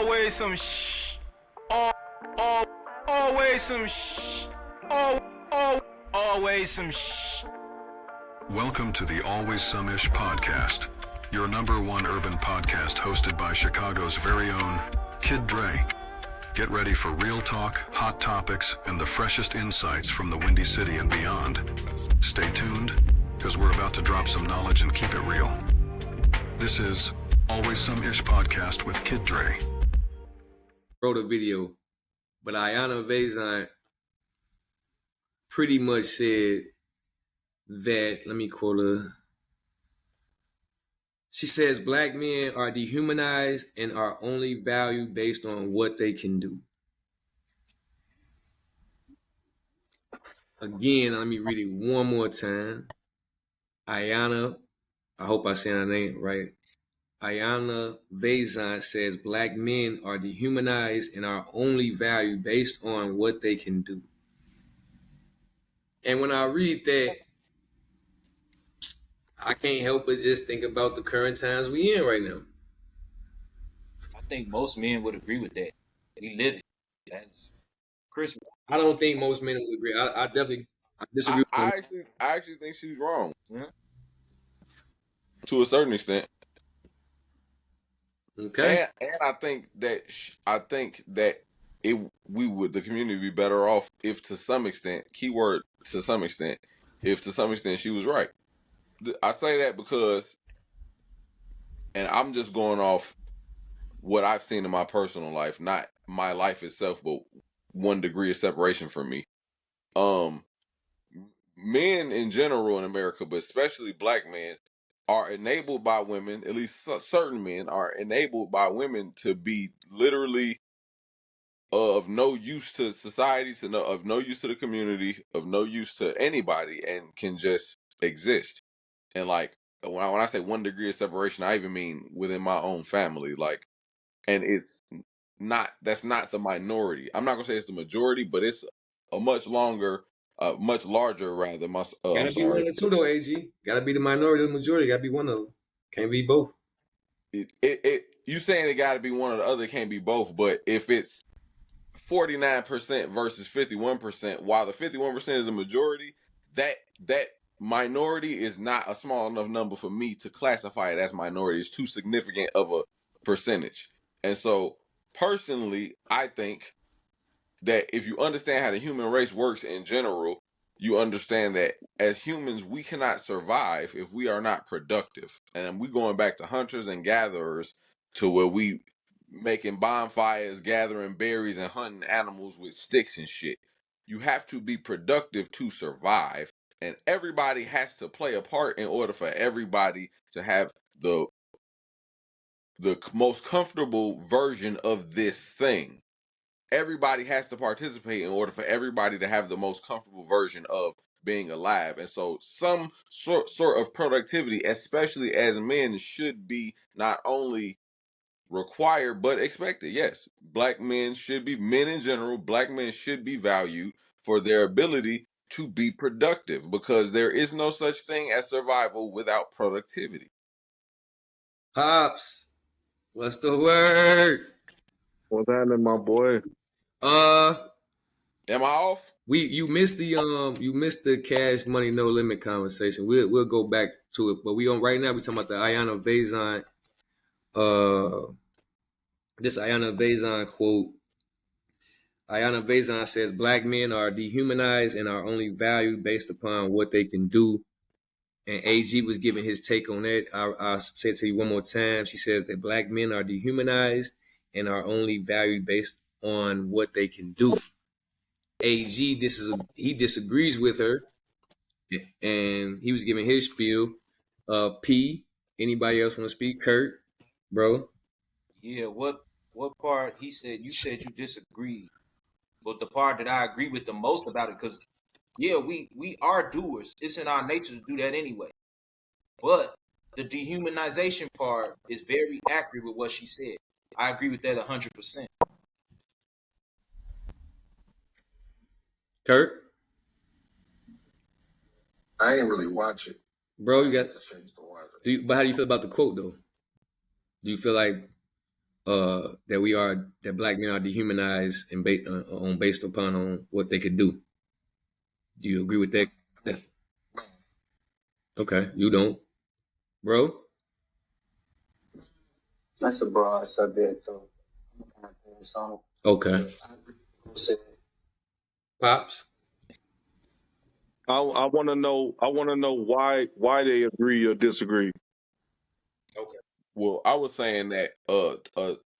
Always some shh. Always some shh. Always some shh. Welcome to the Always Some-ish podcast, your number one urban podcast hosted by Chicago's very own Kid Dre. Get ready for real talk, hot topics, and the freshest insights from the Windy City and beyond. Stay tuned, because we're about to drop some knowledge and keep it real. This is Always Some-ish podcast with Kid Dre. Wrote a video, but Ayana Vezan pretty much said that, let me quote her. She says, black men are dehumanized and are only valued based on what they can do. Again, let me read it one more time. Ayana, I hope I say her name right. Ayana Vezan says black men are dehumanized and are only valued based on what they can do. And when I read that, I can't help but just think about the current times we in right now. I think most men would agree with that. We live it. That's Chris. I don't think most men would agree. I definitely disagree with I actually think she's wrong. Yeah. To a certain extent. Okay. And I think that the community be better off if to some extent, keyword to some extent, if to some extent she was right. I say that because, and I'm just going off what I've seen in my personal life, not my life itself, but 1 degree of separation from me. Men in general in America, but especially black men, are enabled by women, at least certain men are enabled by women to be literally of no use to society, of no use to the community, of no use to anybody, and can just exist. And like when I say 1 degree of separation, I even mean within my own family. Like, and that's not the minority. I'm not gonna say it's the majority, but it's a much larger rather. Gotta be one or two though, AG. Gotta be the minority or the majority. Gotta be one of them. Can't be both. You saying it gotta be one or the other, can't be both. But if it's 49% versus 51%, while the 51% is a majority, that minority is not a small enough number for me to classify it as minority. It's too significant of a percentage. And so personally, I think that if you understand how the human race works in general, you understand that as humans, we cannot survive if we are not productive. And we're going back to hunters and gatherers, to where we making bonfires, gathering berries, and hunting animals with sticks and shit. You have to be productive to survive. And everybody has to play a part in order for everybody to have the most comfortable version of this thing. Everybody has to participate in order for everybody to have the most comfortable version of being alive. And so some sort of productivity, especially as men, should be not only required but expected. Yes, black men should be, men in general, black men should be valued for their ability to be productive, because there is no such thing as survival without productivity. Pops, what's the word? What's happening, my boy? Am I off? You missed the cash money no limit conversation. We'll go back to it, but right now we talking about the Ayana Vezan. This Ayana Vezan quote. Ayana Vezan says black men are dehumanized and are only valued based upon what they can do. And AG was giving his take on that. I'll say it to you one more time. She says that black men are dehumanized and are only valued based on what they can do. AG, he disagrees with her, and he was giving his spiel. P, anybody else want to speak? Kurt, bro. Yeah, what part he said? You said you disagreed, but the part that I agree with the most about it, because yeah, we are doers. It's in our nature to do that anyway. But the dehumanization part is very accurate with what she said. I agree with that 100%. Kurt, I ain't really watch it. bro, you got to change the watch. but how do you feel about the quote though? Do you feel like that black men are dehumanized and based upon on what they could do. Do you agree with that? Okay, you don't, bro. That's a broad subject, so I'm kind of some. Okay, pops. I want to know. I want to know why they agree or disagree. Okay. Well, I was saying that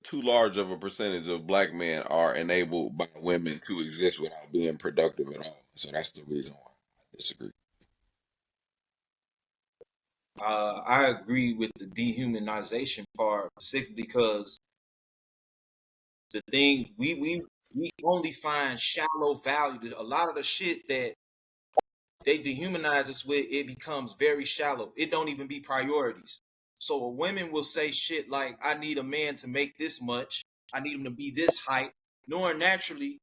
too large of a percentage of black men are enabled by women to exist without being productive at all. So that's the reason why I disagree. I agree with the dehumanization part specifically because the thing we only find shallow value. A lot of the shit that they dehumanize us with, it becomes very shallow. It don't even be priorities. So a women will say shit like, I need a man to make this much. I need him to be this height, knowing naturally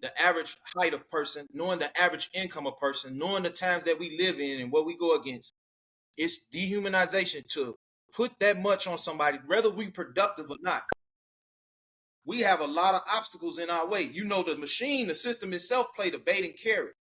the average height of person, knowing the average income of person, knowing the times that we live in and what we go against. It's dehumanization to put that much on somebody, whether we productive or not. We have a lot of obstacles in our way. You know, the machine, the system itself play the bait and carry.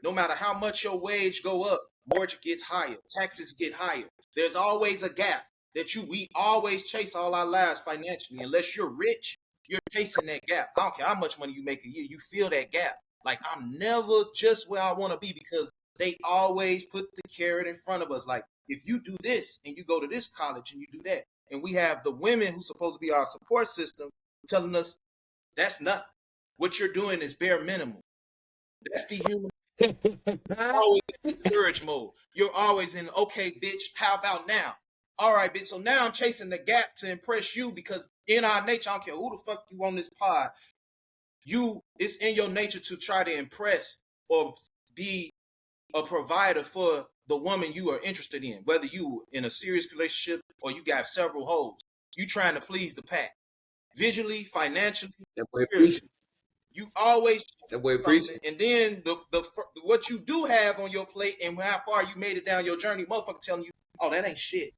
No matter how much your wage go up, mortgage gets higher, taxes get higher. There's always a gap that we always chase all our lives financially. Unless you're rich, you're chasing that gap. I don't care how much money you make a year, you feel that gap. Like, I'm never just where I want to be because they always put the carrot in front of us. Like, if you do this and you go to this college and you do that, and we have the women who's supposed to be our support system telling us that's nothing. What you're doing is bare minimum. That's dehumanization. Always in courage mode. You're always in, okay, bitch, how about now? All right, bitch. So now I'm chasing the gap to impress you because in our nature, I don't care who the fuck you on this pod, it's in your nature to try to impress or be a provider for the woman you are interested in, whether you in a serious relationship or you got several hoes. You trying to please the pack. Visually, financially, you always That boy preaching. and then what you do have on your plate and how far you made it down your journey, motherfucker telling you, oh, that ain't shit.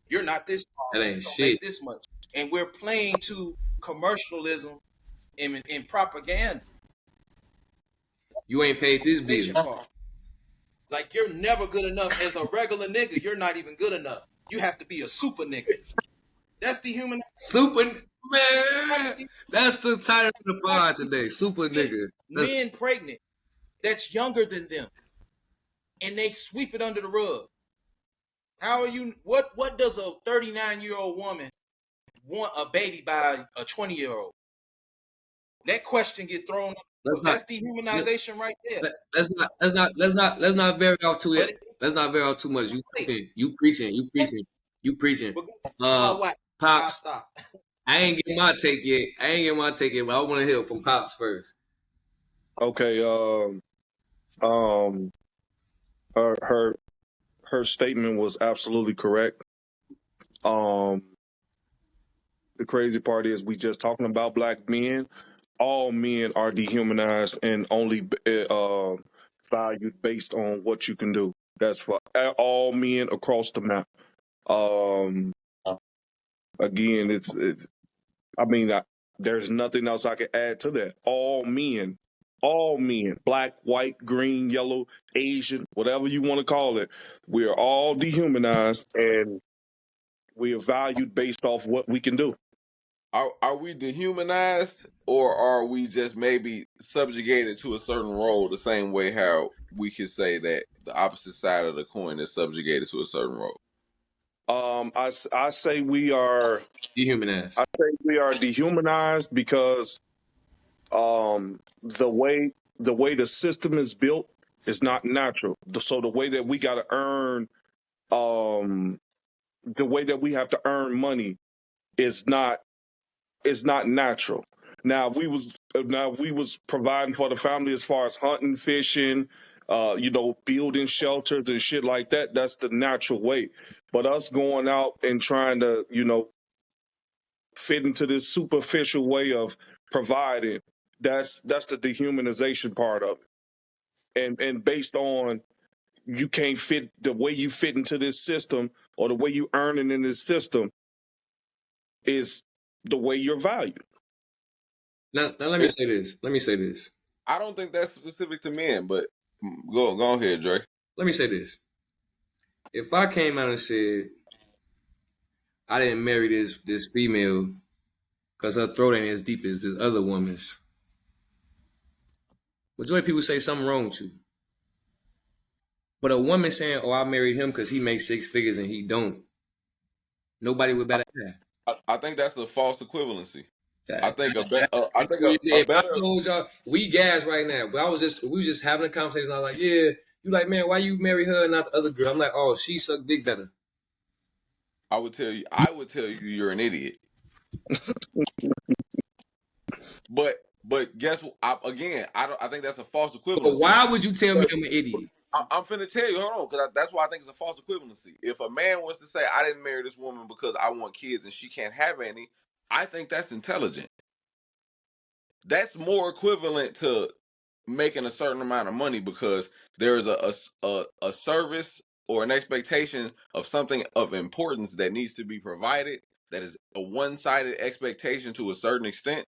You're not this tall. That ain't Don't shit. make this much. And we're playing to commercialism and propaganda. You ain't paid this bill. Part. Like, you're never good enough as a regular nigga. You're not even good enough. You have to be a super nigga. That's dehumanization. Super man. That's the title of the pod today. Super nigga. Men pregnant that's younger than them, and they sweep it under the rug. How are you? What does a 39-year-old woman want a baby by a 20-year-old? That question get thrown up. That's dehumanization right there. Let's not vary off too much. Let's not vary off too much. You preaching. Pops. Stop. I ain't getting my take yet. But I want to hear from Pops first. Okay. Her statement was absolutely correct. The crazy part is we just talking about black men. All men are dehumanized and only valued based on what you can do. That's for all men across the map. Again, it's. I mean, there's nothing else I can add to that. All men, black, white, green, yellow, Asian, whatever you want to call it, we are all dehumanized and we are valued based off what we can do. Are we dehumanized, or are we just maybe subjugated to a certain role the same way how we could say that the opposite side of the coin is subjugated to a certain role? I say we are Dehumanized. I say we are dehumanized because the way the system is built is not natural. So the way that we got to earn, the way that we have to earn money is not natural. Now if we was providing for the family as far as hunting, fishing, building shelters and shit like that, that's the natural way. But us going out and trying to, fit into this superficial way of providing, that's the dehumanization part of it. And based on you can't fit the way you fit into this system or the way you earning in this system is the way you're valued. Now let me say this. Let me say this. I don't think that's specific to men, but go ahead, Dre. Let me say this. If I came out and said I didn't marry this female because her throat ain't as deep as this other woman's, majority of people say something wrong with you. But a woman saying, "Oh, I married him because he makes 6 figures and he don't," nobody would better have. I think that's a false equivalency. I think a If I better. told y'all we gas right now, but we was just having a conversation. I was like, yeah, you like, man, why you marry her and not the other girl? I'm like, oh, she suck dick better. I would tell you you're an idiot. But guess what? I think that's a false equivalency. But why would you tell me I'm an idiot? I'm finna tell you, hold on, because that's why I think it's a false equivalency. If a man wants to say, I didn't marry this woman because I want kids and she can't have any, I think that's intelligent. That's more equivalent to making a certain amount of money because there's a service or an expectation of something of importance that needs to be provided that is a one-sided expectation to a certain extent.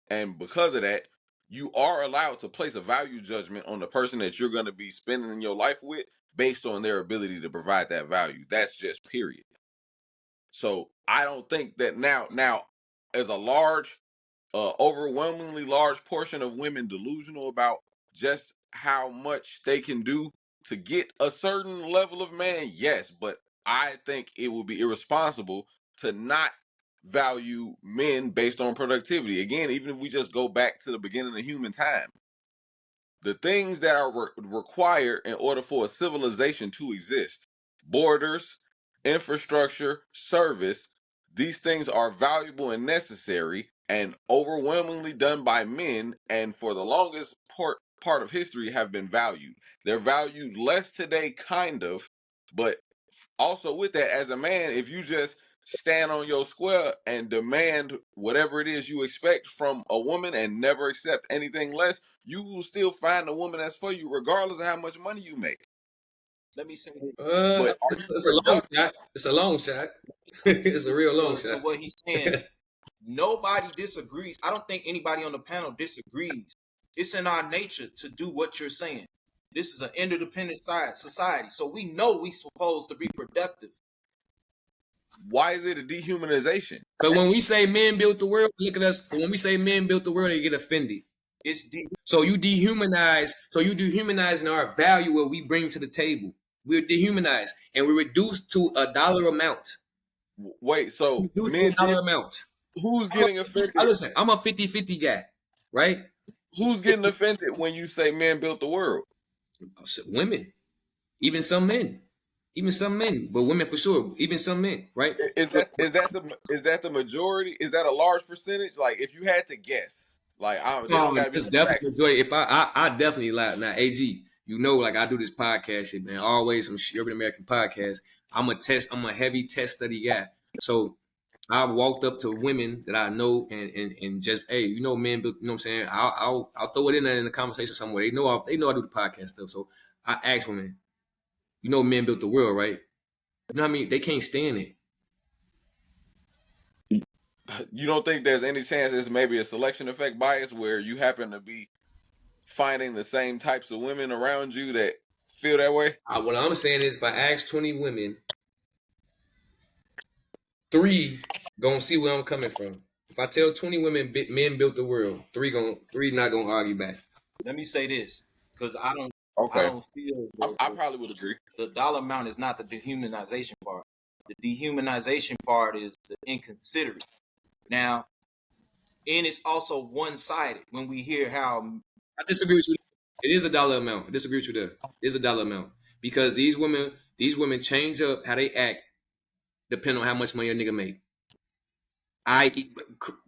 And because of that, you are allowed to place a value judgment on the person that you're going to be spending your life with based on their ability to provide that value. That's just period. So I don't think that now as a overwhelmingly large portion of women delusional about just how much they can do to get a certain level of man, yes, but I think it would be irresponsible to not value men based on productivity. Again, even if we just go back to the beginning of human time, the things that are required in order for a civilization to exist, borders, infrastructure, service, these things are valuable and necessary and overwhelmingly done by men, and for the longest part of history have been valued. They're valued less today, kind of, but also with that, as a man, if you just stand on your square and demand whatever it is you expect from a woman and never accept anything less, you will still find a woman that's for you regardless of how much money you make. Let me say this. But are you It's a long productive? shot. It's a long shot. It's a real long to shot. what he's saying, nobody disagrees. I don't think anybody on the panel disagrees. It's in our nature to do what you're saying. This is an interdependent society, so we know we're supposed to be productive. Why is it a dehumanization? Because when we say men built the world, look at us. When we say men built the world, they get offended. So you dehumanizing our value, what we bring to the table. We're dehumanized, and we're reduced to a dollar amount. Wait, so Reduced to a men dollar amount. who's getting offended? Listen, I'm a 50-50 guy, right? Who's getting offended when you say men built the world? Women, even some men, but women for sure, even some men, right? Is that the majority? Is that a large percentage? Like, if you had to guess, like, they don't got to be It's no definitely facts. majority. If I definitely like now, AG, you know, like I do this podcast shit, man. Always some urban American podcast. I'm a heavy test study guy. So I walked up to women that I know and just, hey, you know, men built, you know what I'm saying? I'll throw it in there in the conversation somewhere. They know I do the podcast stuff. So I ask women, you know, men built the world, right? You know what I mean? They can't stand it. You don't think there's any chance it's maybe a selection effect bias where you happen to be finding the same types of women around you that feel that way? What I'm saying is, if I ask 20 women, 3 gonna see where I'm coming from. If I tell 20 women men built the world, 3 not gonna argue back. Let me say this, because I don't feel I probably would agree. the dollar amount is not the dehumanization part. The dehumanization part is the inconsiderate. Now, and it's also one-sided when we hear how I disagree with you. It is a dollar amount. I disagree with you there. It is a dollar amount because these women change up how they act depending on how much money a nigga make.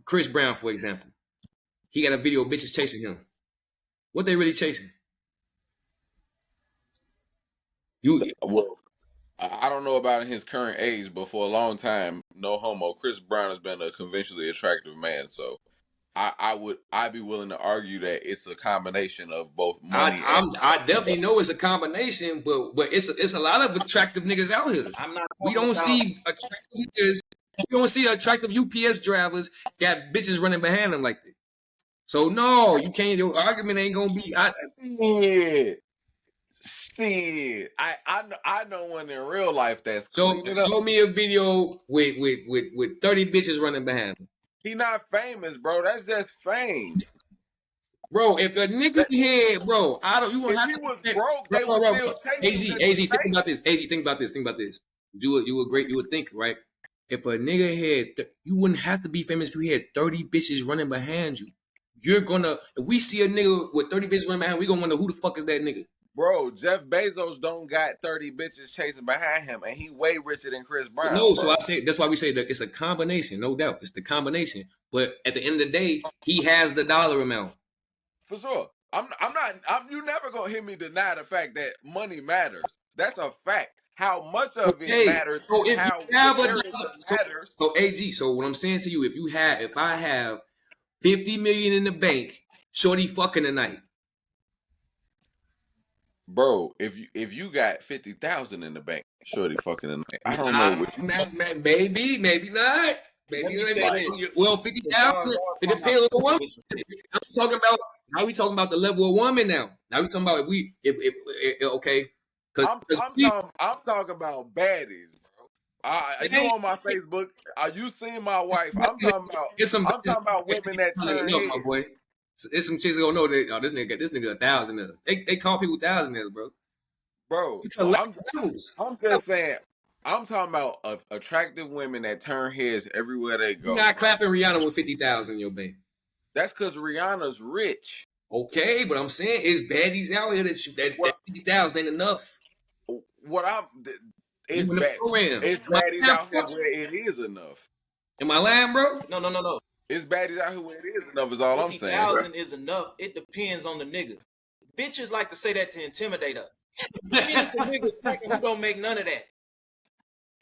Chris Brown, for example, he got a video of bitches chasing him. What they really chasing? Well, I don't know about in his current age, but for a long time, no homo, Chris Brown has been a conventionally attractive man. So I'd be willing to argue that it's a combination of both money I definitely know it's a combination, but it's a lot of attractive niggas out here. I'm not. We don't see attractive niggas You don't see attractive UPS drivers got bitches running behind them like that. So no, you can't. Your argument ain't gonna be. Shit. Shit. I know one in real life that's cleaning up. Show me a video with 30 bitches running behind him. He not famous, bro. That's just fame. Bro, if a nigga That, here, bro, I don't. You won't if have he to. was broke, Bro, they bro, would bro, still bro. chase him AZ, just AZ, to think chase about him. this. AZ, think about this. Think about this. You would think, right? If a nigga had, you wouldn't have to be famous if you had 30 bitches running behind you. You're gonna, if we see a nigga with 30 bitches running behind, we gonna wonder who the fuck is that nigga. Bro, Jeff Bezos don't got 30 bitches chasing behind him, and he way richer than Chris No, Brown, so I bro. say that's why we say that it's a combination, no doubt. It's the combination. But at the end of the day, he has the dollar amount. For sure. You never gonna hear me deny the fact that money matters. That's a fact. How much of it Okay. matters So and if you how have a serious dollar, it so matters. so AG, so what I'm saying to you, if I have 50 million in the bank, shorty fucking tonight. Bro, if you got 50,000 in the bank, shorty fucking in the bank. I don't know what you Maybe, maybe not. Let Maybe, me say like. this. well, Because 50,000. y'all It talking about depends on the woman. disrespect. Now we talking about the level of woman now. Now we talking about if okay. Cause, I'm talking about baddies, bro. You on my Facebook? You seen my wife? It's some I'm talking about women that turn no, my heads, boy. It's some chicks that don't know that this nigga 1,000. They call people 1,000, bro. bro. It's a So lot of levels. I'm just saying. I'm talking about attractive women that turn heads everywhere they You're go, not bro. clapping Rihanna with 50,000 in your bank. That's because Rihanna's rich. Okay, but I'm saying it's baddies out here that What 50,000 ain't enough. what I'm You it's in the bad. program. It's baddies out here where it is enough. Am I lying, bro? No. It's baddies out here where it is enough. Is all I'm saying, bro. 50,000 is enough. It depends on the nigga. Bitches like to say that to intimidate us. Then it's a nigga cracking who don't make none of that.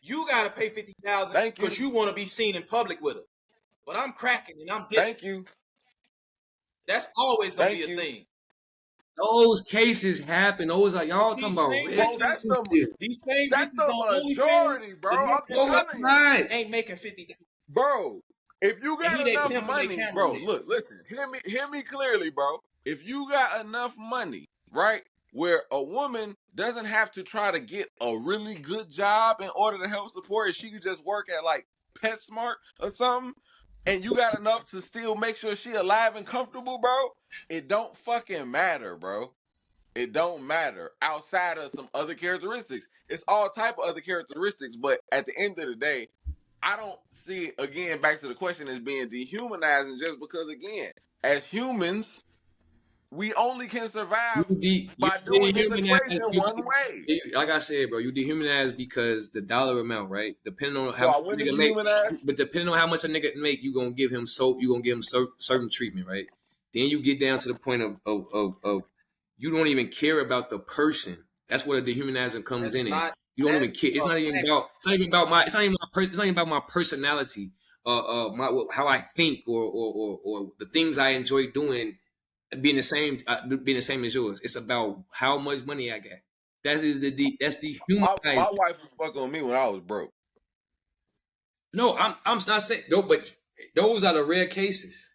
You gotta pay 50,000 Thank you. because you want to be seen in public with her. But I'm cracking and I'm different. Thank you. That's always gonna be Thank a you. thing. Those cases happen. Those are y'all talking These about same rich Bro, bitches, bitches. these bitches on the OnlyFans, majority, bro. the I'm No, niggas it's telling you. not. ain't making 50,000. Bro, if you And got he they enough pimping their money, camera bro, nigga. look, listen, hear me clearly, bro. If you got enough money, right, where a woman doesn't have to try to get a really good job in order to help support it, she could just work at like PetSmart or something, and you got enough to still make sure she alive and comfortable, bro, it don't fucking matter, bro. It don't matter outside of some other characteristics. It's all type of other characteristics, but at the end of the day, I don't see it, again, back to the question, as being dehumanizing, just because, again, as humans, we only can survive You by doing this dehumanize. equation one way. Like I said, bro, you dehumanize because the dollar amount, right? Depending on how So much are a women nigga make, dehumanized? but depending on how much a nigga make, you gonna give him certain treatment, right? Then you get down to the point of you don't even care about the person. That's where the dehumanizing comes That's in. And not you don't even that's care. a fact. It's not even about my. It's not even it's not even about my personality. My how I think or the things I enjoy doing being the same as yours. It's about how much money I got. That's the My humanized. wife was fucking with me when I was broke. No, I'm not saying no, but those are the rare cases.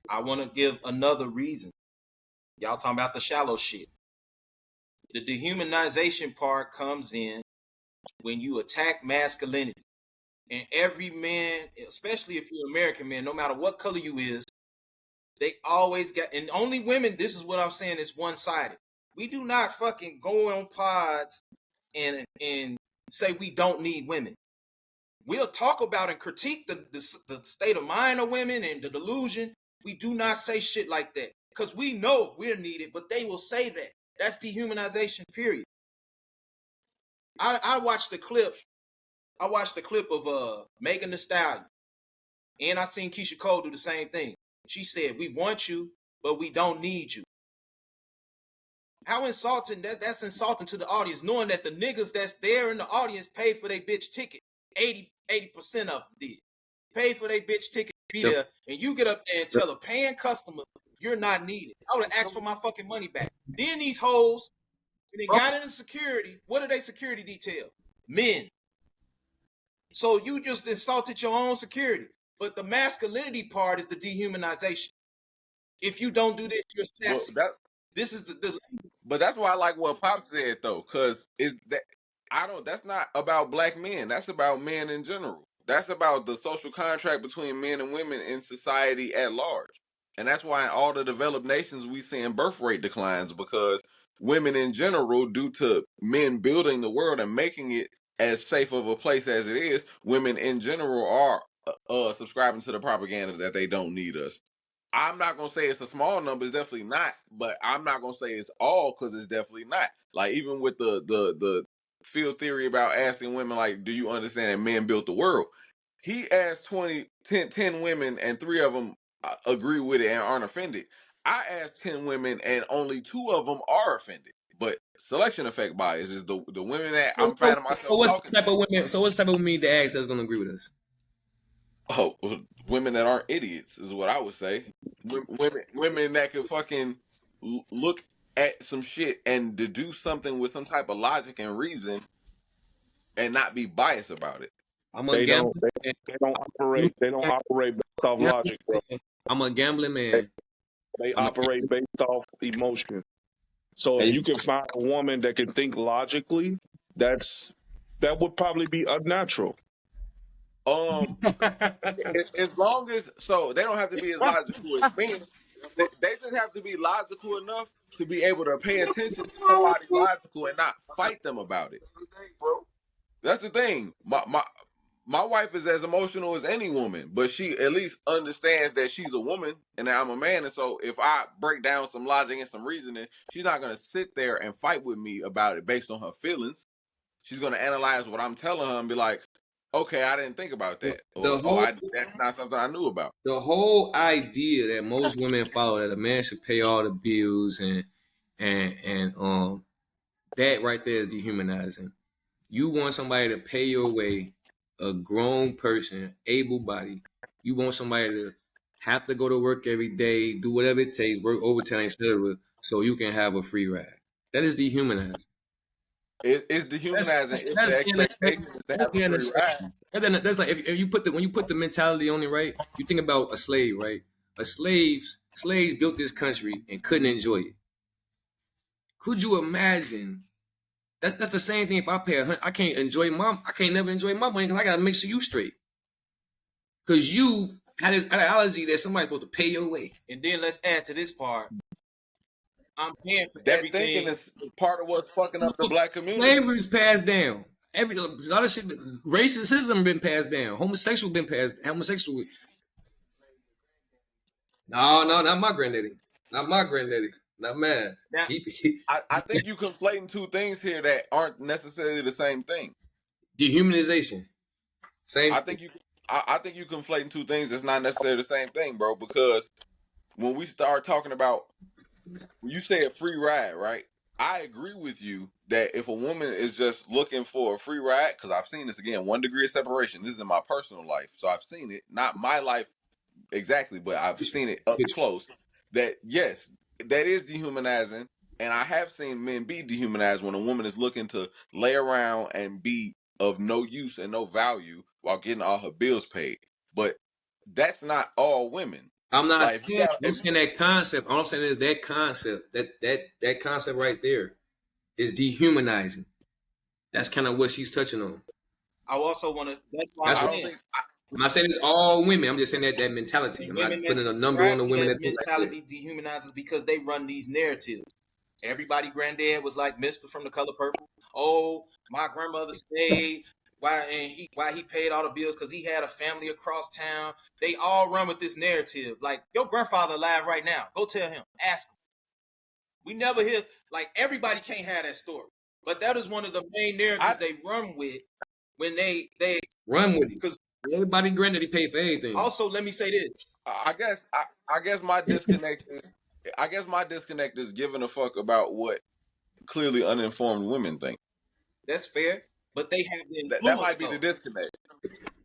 I want to give another reason. Y'all talking about the shallow shit. The dehumanization part comes in when you attack masculinity. And every man, especially if you're an American man, no matter what color you is, they always got, and only women, this is what I'm saying, is one-sided. We do not fucking go on pods and say we don't need women. We'll talk about and critique the state of mind of women and the delusion. We do not say shit like that because we know we're needed, but they will say that. That's dehumanization, period. I watched the clip. I watched the clip of Megan Thee Stallion, and I seen Keisha Cole do the same thing. She said, "We want you, but we don't need you." How insulting! That's insulting to the audience, knowing that the niggas that's there in the audience paid for their bitch ticket. 80% of them did. Pay for their bitch ticket to be there, and you get up there and tell a paying customer you're not needed. I would have asked for my fucking money back. Then these hoes, when they got into security, what are they security detail? Men. So you just insulted your own security. But the masculinity part is the dehumanization. If you don't do this, you're Well, sassy. that This is the But that's why I like what Pop said though, because is that I don't. That's not about black men. That's about men in general. That's about the social contract between men and women in society at large. And that's why in all the developed nations we seeing birth rate declines because women in general, due to men building the world and making it as safe of a place as it is, women in general are subscribing to the propaganda that they don't need us. I'm not gonna say it's a small number. It's definitely not, but I'm not gonna say it's all because it's definitely not. Like even with the field theory about asking women, like, do you understand that men built the world? He asked 10 women, and 3 of them agree with it and aren't offended. I asked 10 women, and only 2 of them are offended. But selection effect bias is the women that I'm finding So myself what's talking the type to. of women? So what's the type of women we need to ask that's gonna agree with us? Oh, women that aren't idiots is what I would say. Women that could fucking look at some shit and deduce something with some type of logic and reason and not be biased about it. I'm a They don't. gambling They, man. they don't operate. They don't operate based off logic, bro. I'm a gambling They, man. they I'm a operate based off emotion. So if gambling you can find a woman that can think logically, that would probably be unnatural. Um, as long as so they don't have to be as logical as men. They just have to be logical enough to be able to pay attention to somebody logical and not fight them about it. That's the thing. My wife is as emotional as any woman, but she at least understands that she's a woman and that I'm a man. And so if I break down some logic and some reasoning, she's not gonna sit there and fight with me about it based on her feelings. She's gonna analyze what I'm telling her and be like, "Okay, I didn't think about that," the or "Oh, whole that's not something I knew about." the whole idea that most women follow that a man should pay all the bills and that right there is dehumanizing. You want somebody to pay your way, a grown person, able body. You want somebody to have to go to work every day, do whatever it takes, work overtime, etc., so you can have a free ride. That is dehumanizing. It's dehumanizing if That's the being a slave. expectation is to That's have a being a free slave. ride. That's like if you put the when you put the mentality on it right. You think about a slave, right? A slaves built this country and couldn't enjoy it. Could you imagine? That's the same thing. If I pay I can't never enjoy my money because I gotta make sure you straight. Because you had this ideology that somebody's supposed to pay your way. and then let's add to this part. I'm paying for That thinking everything. is part of what's fucking up the Look, black community. slavery's passed down. A lot of shit, racism been passed down. Homosexual. No, not my granddaddy. Not my granddaddy. Not mine. Now, I think you conflating two things here that aren't necessarily the same thing. Dehumanization. Same. I think you I think you conflating two things that's not necessarily the same thing, bro. Because when we start talking about when you say a free ride, right? I agree with you that if a woman is just looking for a free ride, because I've seen this again, 1 degree of separation. This is in my personal life, so I've seen it. Not my life exactly, but I've seen it up close. That yes, that is dehumanizing, and I have seen men be dehumanized when a woman is looking to lay around and be of no use and no value while getting all her bills paid. But that's not all women. I'm not Like if you saying. got, I'm if, saying that concept. All I'm saying is that concept. That concept right there is dehumanizing. That's kind of what she's touching on. I also want to. That's why I'm That's I what, don't saying. think I'm not saying it's all women. I'm just saying that mentality. I'm Women not that putting a number on subscribe the to women that that think like that. mentality dehumanizes because they run these narratives. Everybody granddad was like Mister from The Color Purple. Oh, my grandmother stayed. Why he paid all the bills because he had a family across town. They all run with this narrative. Like your grandfather alive right now. Go tell him. Ask him. We never hear like everybody can't have that story. But that is one of the main narratives I they run with when they Run with it. because Everybody granddaddy paid for everything. also let me say this. I guess my disconnect is giving a fuck about what clearly uninformed women think. That's fair. But they have the That influence might be though. the disconnect.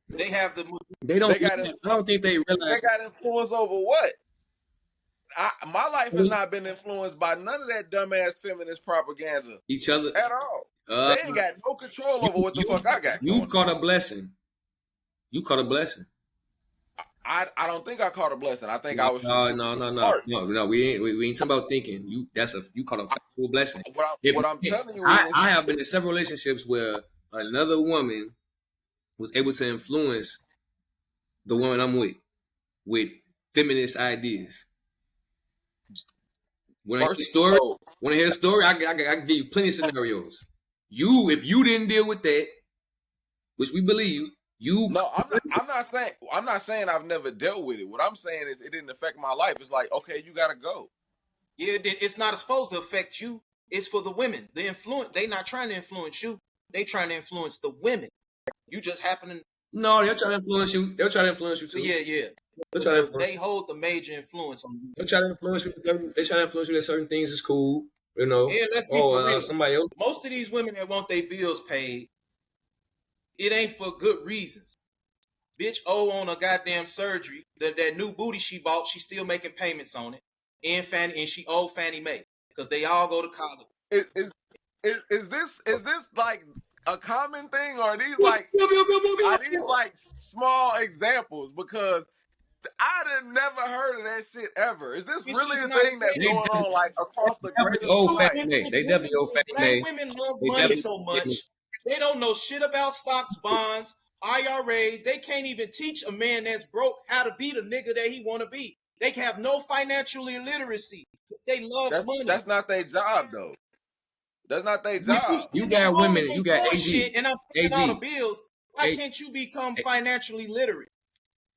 They have the They don't. They got I don't think they realize they got influence over what? My life has not been influenced by none of that dumbass feminist propaganda each other. at all. Uh, They ain't got no control you over what the you fuck I got you going caught on. a blessing. You caught a blessing. I don't think I caught a blessing. I think No, I was just thinking too smart. no. We ain't talking about thinking. You caught a factual blessing. What I'm telling you is, I have been in several relationships where another woman was able to influence the woman I'm with feminist ideas. When I hear first, a story, so I can give you plenty of scenarios. If you didn't deal with that, which we believe, no, I'm not saying I've never dealt with it. What I'm saying is it didn't affect my life. It's like, okay, you gotta go. Yeah, it's not supposed to affect you. It's for the women. The influence. They not trying to influence you. They trying to influence the women. You just happen to. No, they'll try to influence you. They'll try to influence you too. Yeah. They'll try to influence. They hold the major influence on you. They'll try to influence you. They try to influence you that certain things is cool. You know. Yeah, let's be for real. Somebody else. Most of these women that want their bills paid, it ain't for good reasons. Bitch on a goddamn surgery. That new booty she bought, she still making payments on it. And she owe Fannie Mae. Because they all go to college. Is this like a common thing, or are these like small examples? Because I done never heard of that shit ever. Is this It's really just a not thing that's stated. going on like across the greater They definitely owe Fannie Mae. Black women love money so much. They don't know shit about stocks, bonds, IRAs. They can't even teach a man that's broke how to be the nigga that he want to be. They have no financial illiteracy. They love money. That's not their job, though. That's not their If job. You got women. You got AG. And I'm paying all the bills. Why AG. can't you become financially literate?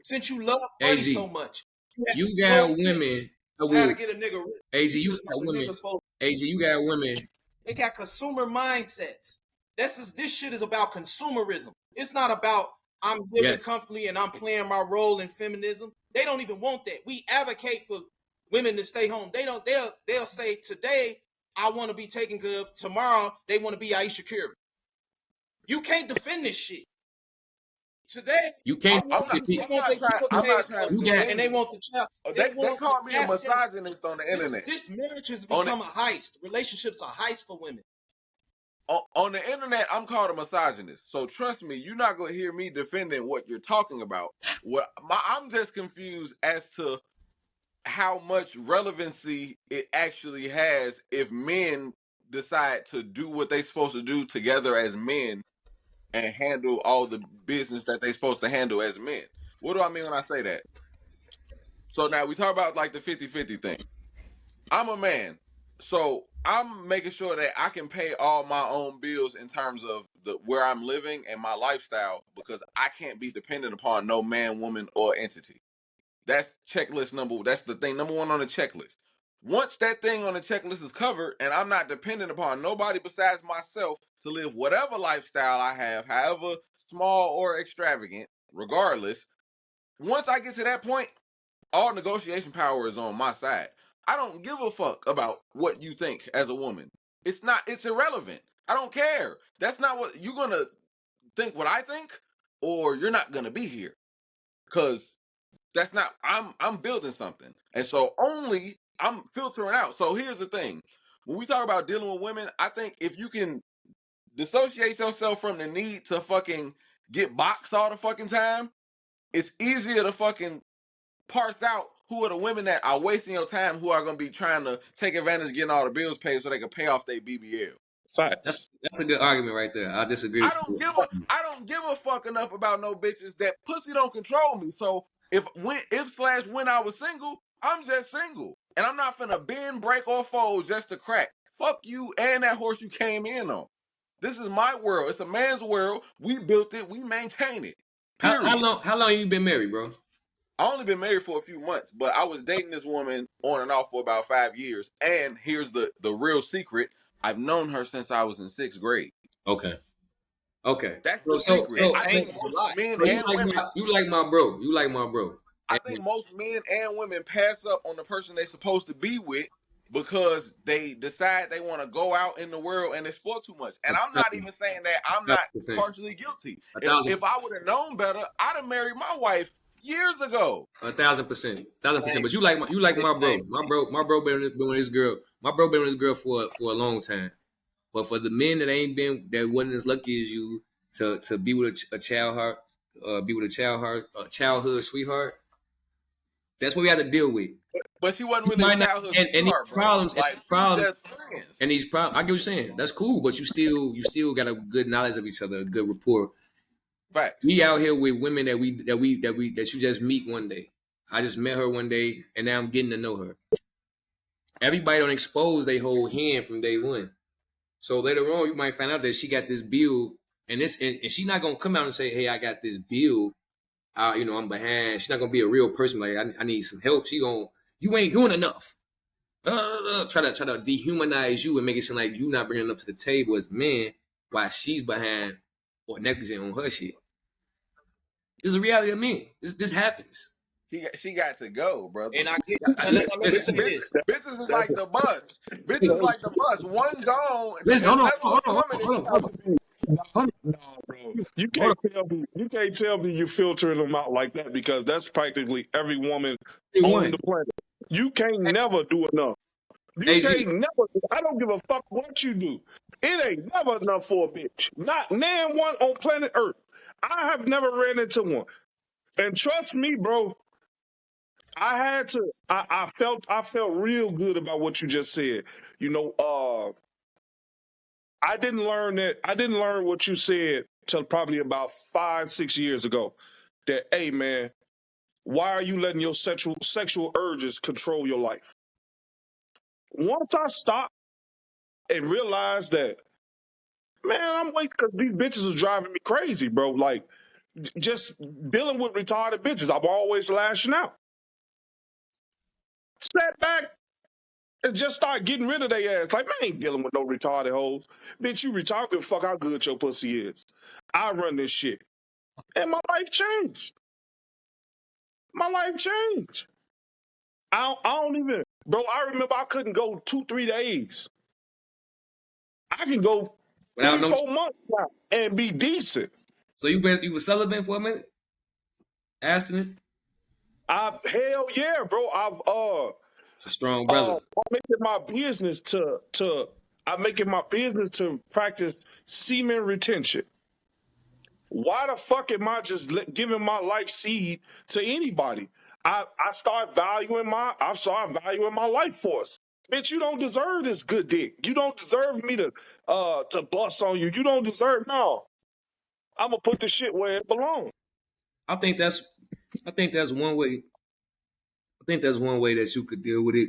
Since you love money AG. so much. You got women. How to get a nigga rich. AG, you got women. AG, you got women. They got consumer mindsets. This shit is about consumerism. It's not about I'm living comfortably and I'm playing my role in feminism. They don't even want that. We advocate for women to stay home. They'll say today I want to be taken care of. Tomorrow they want to be Aisha Curry. You can't defend this shit. Today you can't. I'm not trying to defend. And they want the child. They call me a misogynist on the internet. This marriage has become a heist. Relationships are heist for women. On the internet, I'm called a misogynist. So trust me, you're not going to hear me defending what you're talking about. I'm just confused as to how much relevancy it actually has if men decide to do what they're supposed to do together as men and handle all the business that they're supposed to handle as men. What do I mean when I say that? So now we talk about like the 50-50 thing. I'm a man. So I'm making sure that I can pay all my own bills in terms of where I'm living and my lifestyle because I can't be dependent upon no man, woman, or entity. That's that's the thing number one on the checklist. Once that thing on the checklist is covered and I'm not dependent upon nobody besides myself to live whatever lifestyle I have, however small or extravagant, regardless, once I get to that point, all negotiation power is on my side. I don't give a fuck about what you think as a woman. It's irrelevant. I don't care. That's not what you're gonna think what I think, or you're not gonna be here. Cause that's not I'm building something. And so I'm filtering out. So here's the thing. When we talk about dealing with women, I think if you can dissociate yourself from the need to fucking get boxed all the fucking time, it's easier to fucking parse out who are the women that are wasting your time, who are going to be trying to take advantage of getting all the bills paid so they can pay off their BBL. Facts. That's a good argument right there. I disagree. I don't give a fuck enough about no bitches that pussy don't control me. So when I was single, I'm just single, and I'm not finna bend, break, or fold just to crack. Fuck you and that horse you came in on. This is my world. It's a man's world. We built it. We maintain it. Period. How long you been married, bro? I only been married for a few months, but I was dating this woman on and off for about 5 years. And here's the real secret. I've known her since I was in 6th grade. Okay. That's the secret. I think most men and women. You like my bro. You like my bro. I think most men and women pass up on the person they're supposed to be with because they decide they want to go out in the world and explore too much. And I'm not even saying that I'm not partially guilty. If I would have known better, I'd have married my wife years ago. 1,000%. But you like my bro. My bro been with this girl. My bro been with this girl for a long time. But for the men that wasn't as lucky as you to be with a child be with a childhood sweetheart. That's what we have to deal with. But she wasn't You really a might not, childhood and these sweetheart, bro. problems, and Like these we was problems, just friends. and these problems. I get what you're saying. That's cool, but you still got a good knowledge of each other, a good rapport. Facts. We out here with women that you just meet one day. I just met her one day, and now I'm getting to know her. Everybody don't expose their whole hand from day one. So later on, you might find out that she got this bill, and she's not gonna come out and say, "Hey, I got this bill. I'm behind." She's not gonna be a real person. Like, I need some help. She gonna, you ain't doing enough. Try to dehumanize you and make it seem like you not bringing enough to the table as men, while she's behind or negligent on her shit. This is a reality of men. This happens. She got to go, brother. And I get. And let me say this. Bitches is like the bus. Bitches is like the bus. One gone. Listen, hold Another on. coming. No, bro. You can't tell me you filtering them out like that, because that's practically every woman on the planet. You can't never do enough. You can't never. I don't give a fuck what you do. It ain't never enough for a bitch. Not nan one on planet Earth. I have never ran into one. And trust me, bro, I had to. I felt real good about what you just said. I didn't learn that. I didn't learn what you said till probably about 5-6 years ago. That, hey man, why are you letting your sexual urges control your life? Once I stopped and realized that, man, I'm waiting because these bitches was driving me crazy, bro. Like, just dealing with retarded bitches, I'm always lashing out. Sat back and just start getting rid of their ass. Like, man, I ain't dealing with no retarded hoes. Bitch, you retarded, give a fuck how good your pussy is. I run this shit. And my life changed. My life changed. I don't even, bro, I remember I couldn't go 2-3 days. I can go 3-4 months now and be decent. So you were celibate for a minute? Abstinent? Hell yeah, bro. It's a strong brother. I'm making my business to practice semen retention. Why the fuck am I just giving my life seed to anybody? I start valuing my life force. Bitch, you don't deserve this good dick. You don't deserve me to bust on you. You don't deserve. No, I'm gonna put the shit where it belongs. I think that's one way. I think that's one way that you could deal with it.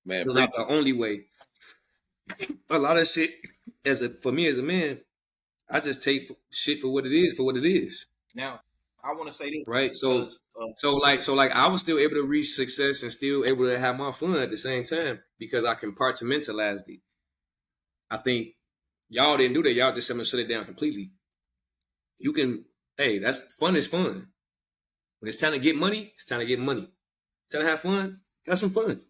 Man, it's not the only way. A lot of shit, for me as a man, I just take shit for what it is. Now, I want to say this, right? So I was still able to reach success and still able to have my fun at the same time because I compartmentalized it. I think y'all didn't do that. Y'all just shut it down completely. You can, that's fun is fun. When it's time to get money, it's time to get money. It's time to have fun, have some fun.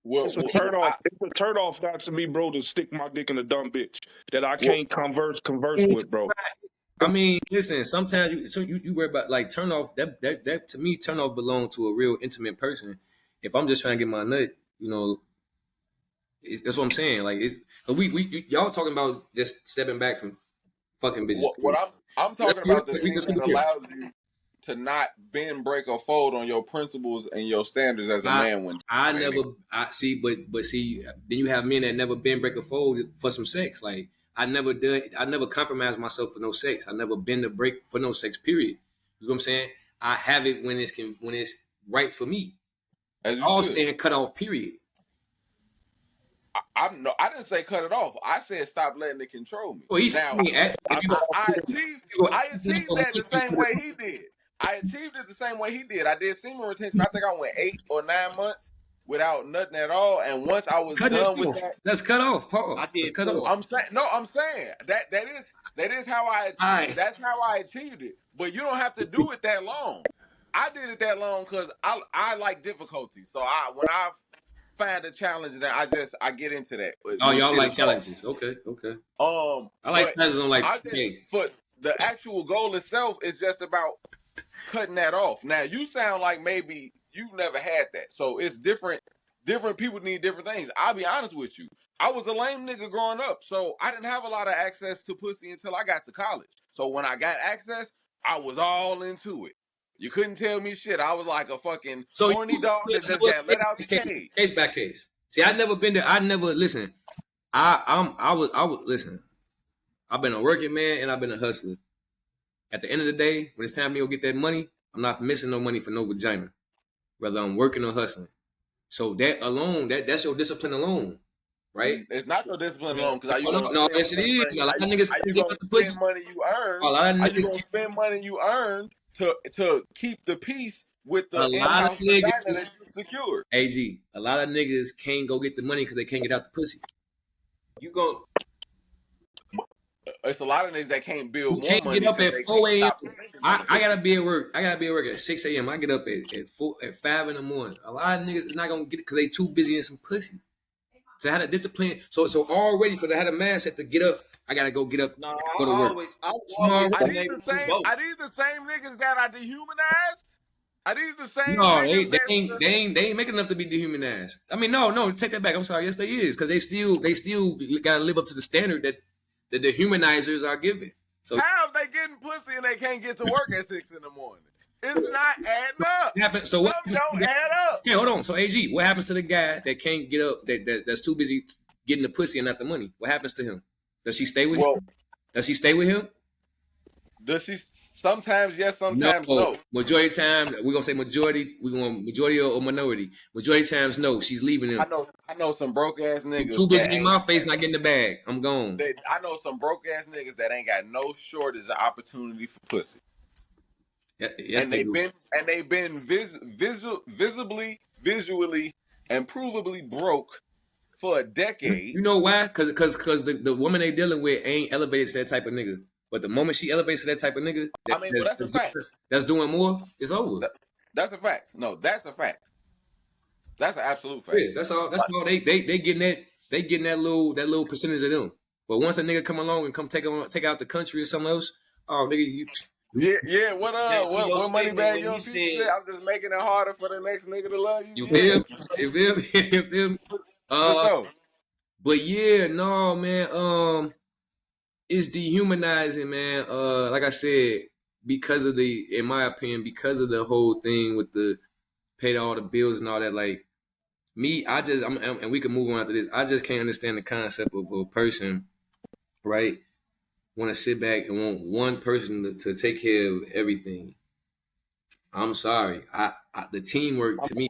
It's a turn off. It's a turn off not to me, bro, to stick my dick in a dumb bitch that I can't converse with, bro. I mean, listen. Sometimes you worry about like turn off. That to me, turn off belong to a real intimate person. If I'm just trying to get my nut, that's what I'm saying. Like, y'all talking about just stepping back from fucking bitches. What I'm talking about the thing that allows you to not bend, break, or fold on your principles and your standards as a man. When see, then you have men that never bend, break, or fold for some sex. Like I never compromise myself for no sex. I never bend or break for no sex. Period. You know what I'm saying? I have it when it's right for me. All saying cut off. Period. I didn't say cut it off. I said stop letting it control me. Well, I achieved that the same way he did. I achieved it the same way he did. I did semen retention. I think I went 8 or 9 months without nothing at all. And once I was done with that, let's cut off. Pause. I did cut off. I'm saying that is how I achieved. That's how I achieved it. But you don't have to do it that long. I did it that long because I like difficulty. So when I find a challenge, that I get into that. Y'all like challenges? Okay. I like challenges. For the actual goal itself is just about cutting that off. Now you sound like maybe you never had that, so it's different. Different people need different things. I'll be honest with you. I was a lame nigga growing up, so I didn't have a lot of access to pussy until I got to college. So when I got access, I was all into it. You couldn't tell me shit. I was like a fucking So horny dog that just got let out the cage. Case by case. See, I never been there. I never listen. I was listen. I've been a working man and I've been a hustler. At the end of the day, when it's time to go get that money, I'm not missing no money for no vagina, whether I'm working or hustling. So that alone, that's your discipline alone, right? It's not your discipline alone, because are you Oh, gonna no, spend yes it is. A lot of niggas are you can't get gonna up the pussy. spend money you earn? A lot of Are you niggas. gonna spend money you earn to keep the peace with A the lot of in-house vagina niggas. that you secured? AG. A lot of niggas can't go get the money because they can't get out the pussy. You go. It's a lot of niggas that can't build You more can't get money up because at they 4 can't a.m. stop spending on the I pussy. gotta be at work. I gotta be at work at 6 a.m. I get up at 5 in the morning. A lot of niggas is not gonna get it because they too busy in some pussy. So I had a discipline. So already for the had a mindset to get up, I gotta go get up, No, go to work. I was Small. always Are been these able the to do same? both. Are these the same niggas that are dehumanized? Are these the same No, niggas they that? ain't making enough to be dehumanized. I mean, no, take that back. I'm sorry. Yes, they is because they still gotta live up to the standard that the dehumanizers are giving. So How if they getting pussy and they can't get to work at 6 in the morning? It's not adding up. what happens? So what Something happens to don't the guy? add up. Okay, hold on. So AG, what happens to the guy that can't get up? That's too busy getting the pussy and not the money. What happens to him? Does she stay with him? Well, Does she stay with him? does she? Sometimes yes, No. sometimes no. Majority of time, we're gonna say majority. We're gonna majority or minority. Majority of times, no. She's leaving him. I know some broke ass I'm niggas too busy that in ain't. my face, not getting the bag. I'm gone. I know some broke ass niggas that ain't got no shortage of opportunity for pussy, Yes, and they do. they've been visually, and provably broke for a decade. You know why? Because the woman they dealing with ain't elevated to that type of nigga. But the moment she elevates to that type of nigga, I mean, but that's a fact. that's doing more, it's over. That's a fact. No, that's a fact. That's an absolute fact. Yeah, that's all. That's all. They getting that. They getting that little percentage of them. But once a nigga come along and come take out the country or something else, oh nigga, you. Yeah. Back to your What money statement bag when young he people said, said? I'm just making it harder for the next nigga to love you. You Yeah, feel? You feel me? You feel me? for sure. But yeah, no, man. It's dehumanizing, man. Like I said, because of in my opinion, because of the whole thing with the pay all the bills and all that. Like me, and we can move on after this. I just can't understand the concept of a person, right? Want to sit back and want one person to take care of everything. I'm sorry. The teamwork to me,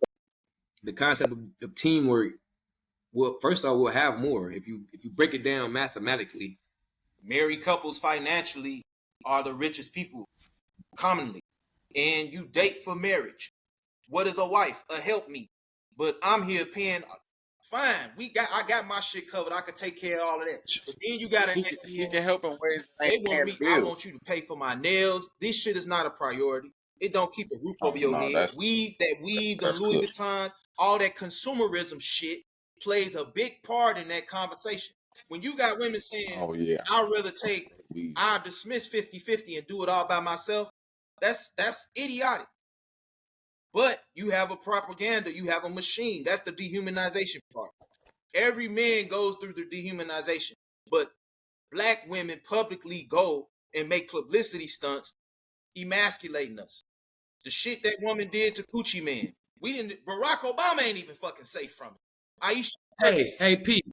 the concept of teamwork. Well, first off, we'll have more if you break it down mathematically. married couples financially are the richest people commonly. And you date for marriage. What is a wife? A helpmeet. But I'm here paying. Fine, I got my shit covered. I could take care of all of that. But then you gotta add She in, can help in ways that they ain't want paying me. the I bills. want you to pay for my nails. This shit is not a priority. It don't keep a roof Oh over your no, head. Weave, them that's Louis good. Vuittons, all that consumerism shit plays a big part in that conversation. When you got women saying, Oh yeah. I'll dismiss 50-50 and do it all by myself, that's idiotic. But you have a propaganda, you have a machine. That's the dehumanization part. Every man goes through the dehumanization, but black women publicly go and make publicity stunts emasculating us. The shit that woman did to Coochie Man. Barack Obama ain't even fucking safe from it. Aisha. Hey, Pete.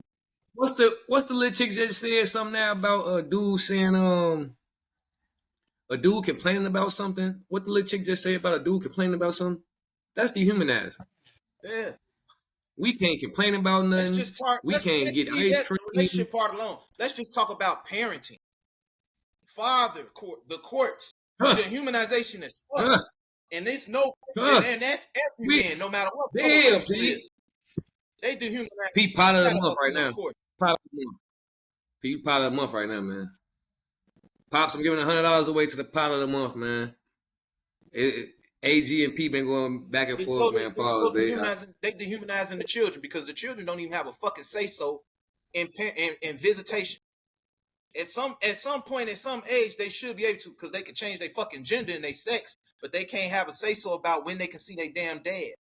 What's the little chick just said something now about a dude saying a dude complaining about something? What the little chick just say about a dude complaining about something? That's dehumanizing. Yeah. We can't complain about Let's nothing. just talk. We can't Let's get leave ice that cream. relationship part alone. Let's just talk about parenting. Father court, the courts, dehumanization is fuck. And it's and that's every man, no matter what color race you is. They dehumanize. Pete pot of the month right hustle in now. court. Pot of the month. Pete pot of the month right now, man. Pops, I'm giving $100 away to the pot of the month, man. AG and P been going back and forth, man. They dehumanizing the children because the children don't even have a fucking say so in visitation. At some point, at some age, they should be able to, because they can change their fucking gender and their sex, but they can't have a say so about when they can see their damn dad.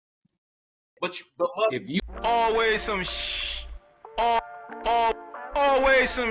But the mother, Always some always some